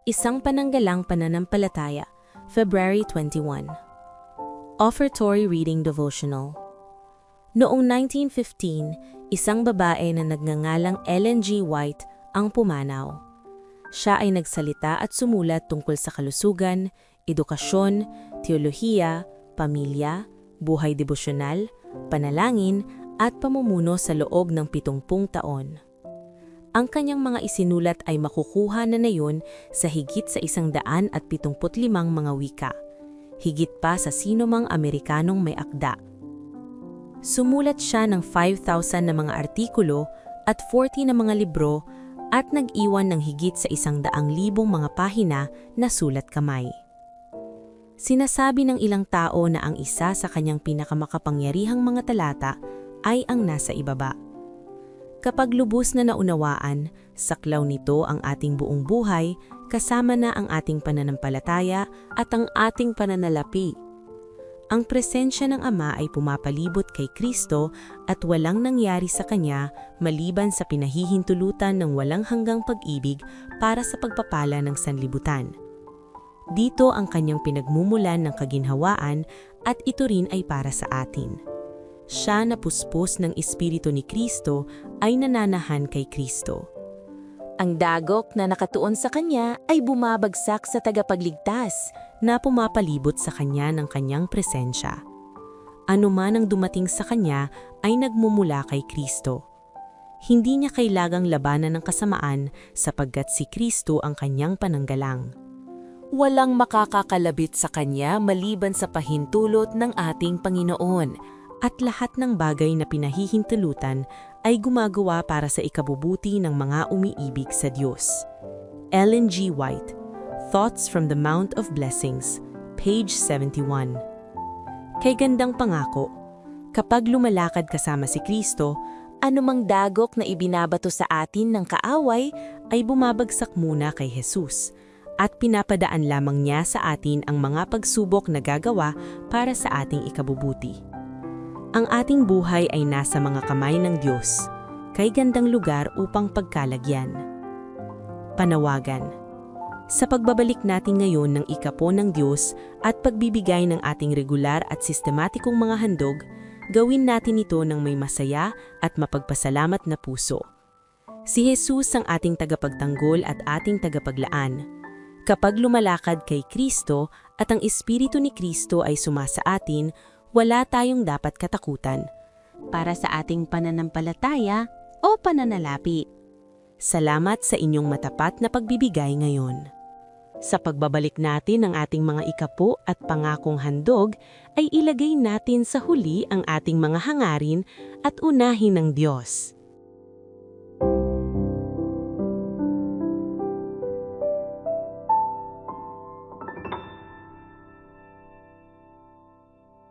Isang pananggalang pananampalataya, February 21. Offertory Reading Devotional. Noong 1915, isang babae na nagngangalang Ellen G. White ang pumanaw. Siya ay nagsalita at sumulat tungkol sa kalusugan, edukasyon, teolohiya, pamilya, buhay devosyonal, panalangin, at pamumuno sa loob ng 70 taon. Ang kanyang mga isinulat ay makukuha na ngayon sa higit sa 175 mga wika, higit pa sa sinumang Amerikanong may akda. Sumulat siya ng 5,000 na mga artikulo at 40 na mga libro at nag-iwan ng higit sa 100,000 mga pahina na sulat kamay. Sinasabi ng ilang tao na ang isa sa kanyang pinakamakapangyarihang mga talata ay ang nasa ibaba. Kapag lubos na naunawaan, saklaw nito ang ating buong buhay, kasama na ang ating pananampalataya at ang ating pananalapi. Ang presensya ng Ama ay pumapalibot kay Kristo at walang nangyari sa Kanya maliban sa pinahihintulutan ng walang hanggang pag-ibig para sa pagpapala ng sanlibutan. Dito ang Kanyang pinagmumulan ng kaginhawaan at ito rin ay para sa atin. Siya na puspos ng Espiritu ni Kristo ay nananahan kay Kristo. Ang dagok na nakatuon sa Kanya ay bumabagsak sa tagapagligtas na pumapalibot sa Kanya ng Kanyang presensya. Ano man ang dumating sa Kanya ay nagmumula kay Kristo. Hindi niya kailangang labanan ng kasamaan sapagkat si Kristo ang Kanyang pananggalang. Walang makakakalabit sa Kanya maliban sa pahintulot ng ating Panginoon. At lahat ng bagay na pinahihintulutan ay gumagawa para sa ikabubuti ng mga umiibig sa Diyos. Ellen G. White, Thoughts from the Mount of Blessings, page 71. Kay gandang pangako, kapag lumalakad kasama si Kristo, anumang dagok na ibinabato sa atin ng kaaway ay bumabagsak muna kay Jesus at pinapadaan lamang niya sa atin ang mga pagsubok na gagawa para sa ating ikabubuti. Ang ating buhay ay nasa mga kamay ng Diyos, kay gandang lugar upang pagkalagyan. Panawagan. Sa pagbabalik natin ngayon ng ikapo ng Diyos at pagbibigay ng ating regular at sistematikong mga handog, gawin natin ito ng may masaya at mapagpasalamat na puso. Si Jesus ang ating tagapagtanggol at ating tagapaglaan. Kapag lumalakad kay Kristo at ang Espiritu ni Kristo ay sumasa atin, wala tayong dapat katakutan para sa ating pananampalataya o pananalapi. Salamat sa inyong matapat na pagbibigay ngayon. Sa pagbabalik natin ng ating mga ikapo at pangakong handog, ay ilagay natin sa huli ang ating mga hangarin at unahin ng Diyos.